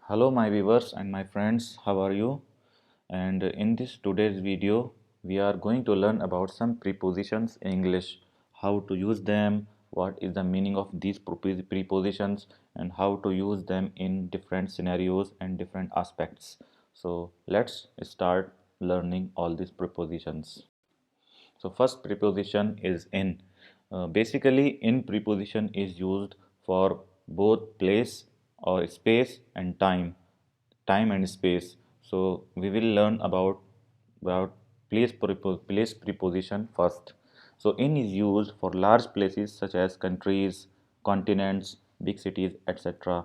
Hello my viewers and my friends, how are you? And in this today's video, we are going to learn about some prepositions in English, how to use them, what is the meaning of these prepositions, and how to use them in different scenarios and different aspects. So let's start learning all these prepositions. So first preposition is in. Basically, in preposition is used for both place or space and time and space. So we will learn about place preposition first. So in is used for large places such as countries, continents, big cities, etc.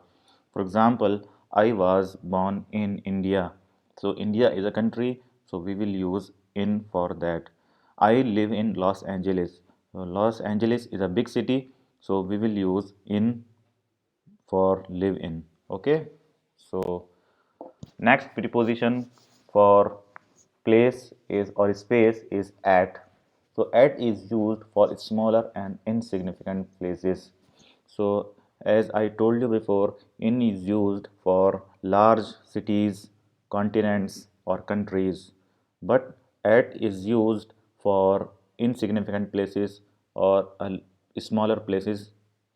For example, I was born in India. So India is a country, so we will use in for that. I live in Los Angeles. Los Angeles is a big city, so we will use in for live in. Okay, so next preposition for place is or space is at. So at is used for smaller and insignificant places. So as I told you before, in is used for large cities, continents or countries, but at is used for insignificant places or smaller places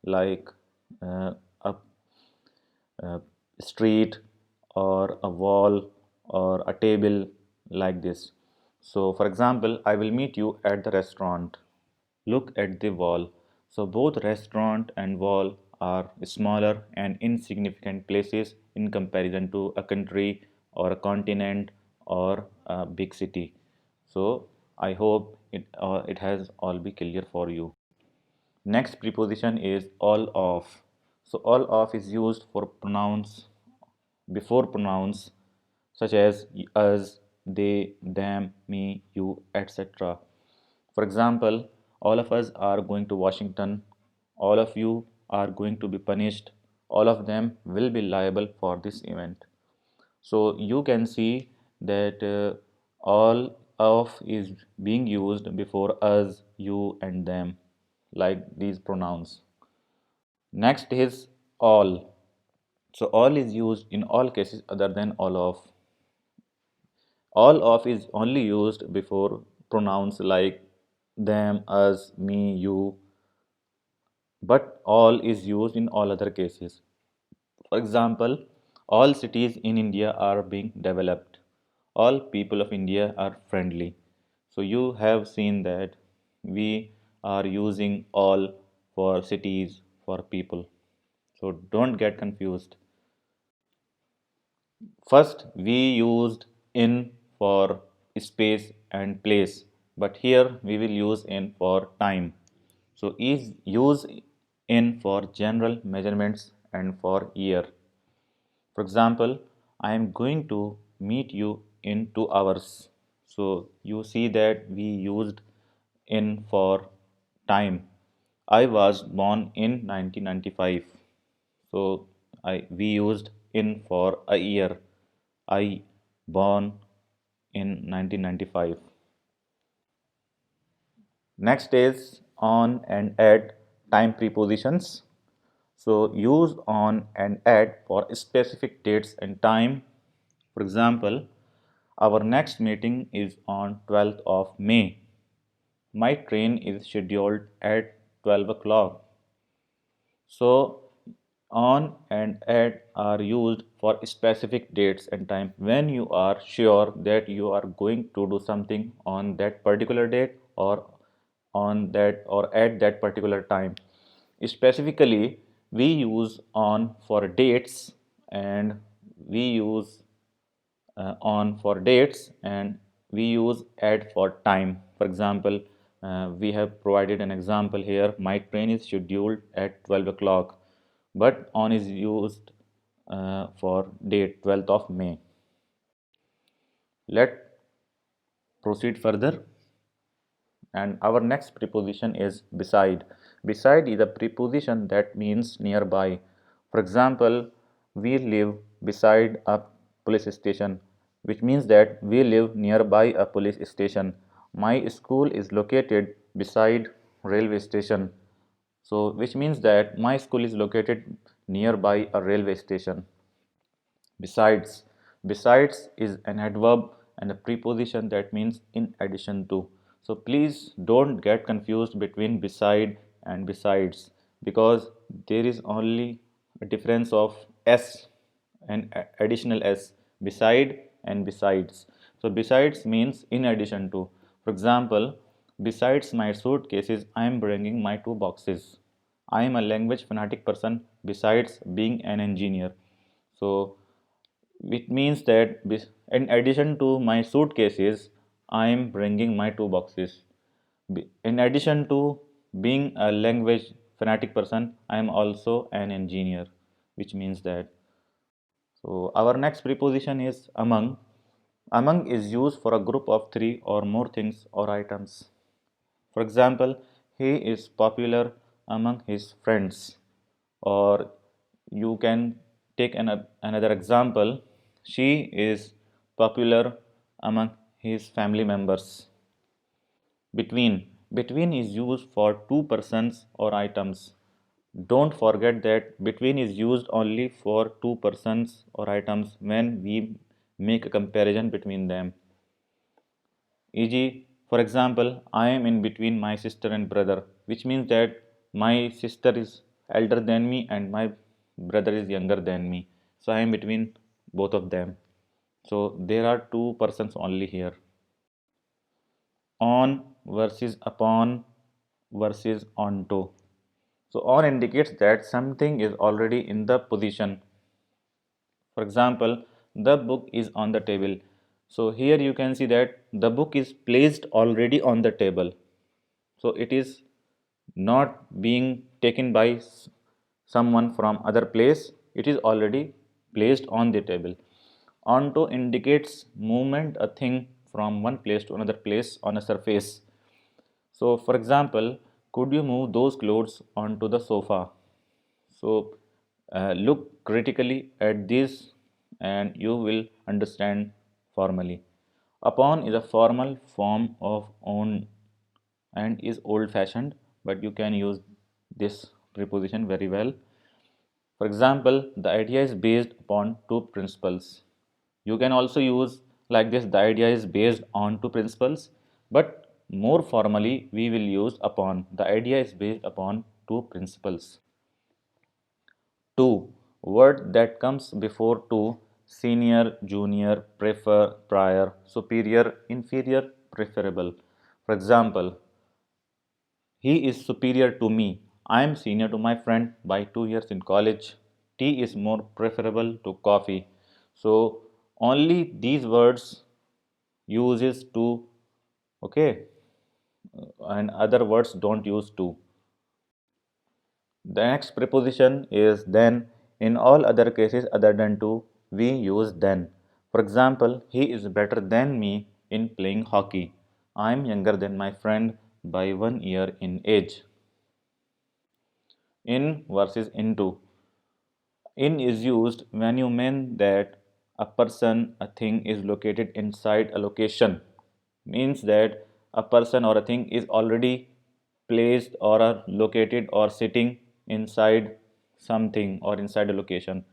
like uh, a uh, street or a wall or a table like this. So for example, I will meet you at the restaurant. Look at the wall. So both restaurant and wall are smaller and insignificant places in comparison to a country or a continent or a big city. So I hope it has all be clear for you. Next preposition is all of. So all of is used for pronouns before pronouns such as us, they, them, me, you, etc. For example, all of us are going to Washington, all of you are going to be punished, all of them will be liable for this event. So you can see that all of is being used before us, you, and them, like these pronouns. Next is all. So all is used in all cases other than all of. All of is only used before pronouns like them, us, me, you, but all is used in all other cases. For example, all cities in India are being developed. All people of India are friendly. So you have seen that we are using all for cities, for people. So don't get confused. First, we used in for space and place, but here we will use in for time. So, is use in for general measurements and for year. For example, I am going to meet you in 2 hours. So, you see that we used in for time. I was born in 1995. So we used in for a year. I born in 1995. Next is on and at time prepositions. So use on and at for specific dates and time. For example, our next meeting is on 12th of May. My train is scheduled at 12 o'clock. So on and at are used for specific dates and time when you are sure that you are going to do something on that particular date or on that or at that particular time. Specifically, we use on for dates and we use on for dates and we use at for time. For example, we have provided an example here. My train is scheduled at 12 o'clock, but on is used for date 12th of May. Let proceed further. And our next preposition is beside. Beside is a preposition that means nearby. For example, we live beside a police station, which means that we live nearby a police station. My school is located beside railway station. So, which means that my school is located nearby a railway station. Besides, besides is an adverb and a preposition that means in addition to. So please don't get confused between beside and besides, because there is only a difference of s and additional s, beside and besides. So besides means in addition to. For example, besides my suitcases, I am bringing my two boxes. I am a language fanatic person besides being an engineer. So it means that in addition to my suitcases, I am bringing my two boxes. In addition to being a language fanatic person, I am also an engineer, which means that. So our next preposition is among. Among is used for a group of three or more things or items. For example, he is popular among his friends. Or you can take another example. She is popular among his family members. Between. Between is used for two persons or items. Don't forget that between is used only for two persons or items when we make a comparison between them. E.g., for example, I am in between my sister and brother, which means that my sister is elder than me and my brother is younger than me. So I am between both of them. So there are two persons only here. On versus upon versus onto. So on indicates that something is already in the position. For example, the book is on the table. So here you can see that the book is placed already on the table. So it is not being taken by someone from other place. It is already placed on the table. Onto indicates movement a thing from one place to another place on a surface. So for example, could you move those clothes onto the sofa? So look critically at this and you will understand formally. Upon is a formal form of on and is old fashioned, but you can use this preposition very well. For example, the idea is based upon two principles. You can also use like this, the idea is based on two principles, but more formally we will use upon. The idea is based upon two principles. To, word that comes before to, senior, junior, prefer, prior, superior, inferior, preferable. For example, he is superior to me. I am senior to my friend by 2 years in college. Tea is more preferable to coffee. So only these words uses to, okay, and other words don't use to. The next preposition is then. In all other cases other than to, we use then. For example, he is better than me in playing hockey. I am younger than my friend by 1 year in age. In versus into. In is used when you mean that a person, a thing is located inside a location. Means that a person or a thing is already placed or are located or sitting inside something or inside a location.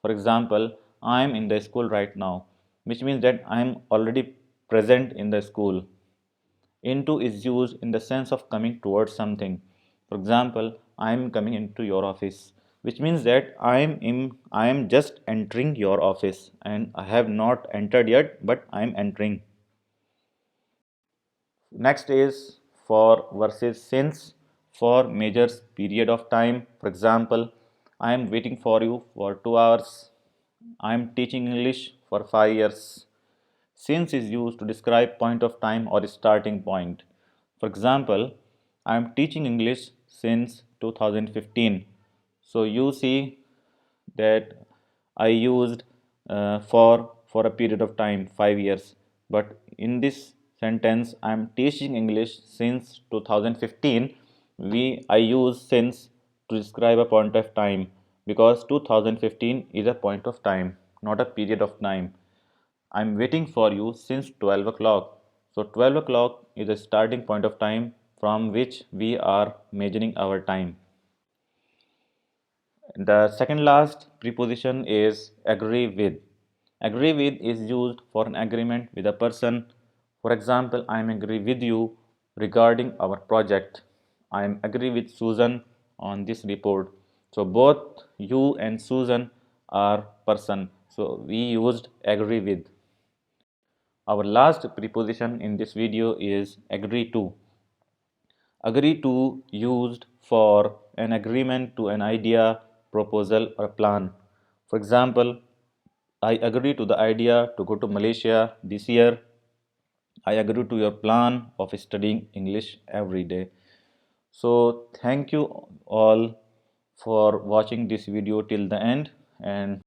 For example, I am in the school right now, which means that I am already present in the school. Into is used in the sense of coming towards something. For example, I am coming into your office, which means that I am just entering your office and I have not entered yet, but I am entering. Next is for versus since. For measures period of time. For example, I am waiting for you for 2 hours. I am teaching English for 5 years. Since is used to describe point of time or starting point. For example, I am teaching English since 2015. So you see that I used for a period of time 5 years. But in this sentence, I am teaching English since 2015. I use since to describe a point of time because 2015 is a point of time, not a period of time. I'm waiting for you since 12 o'clock. So 12 o'clock is a starting point of time from which we are measuring our time. The second last preposition is agree with. Agree with is used for an agreement with a person. For example, I am agree with you regarding our project. I am agree with Susan on this report. So both you and Susan are person. So we used agree with. Our last preposition in this video is agree to. Agree to used for an agreement to an idea, proposal or plan. For example, I agree to the idea to go to Malaysia this year. I agree to your plan of studying English every day. So thank you all for watching this video till the end, and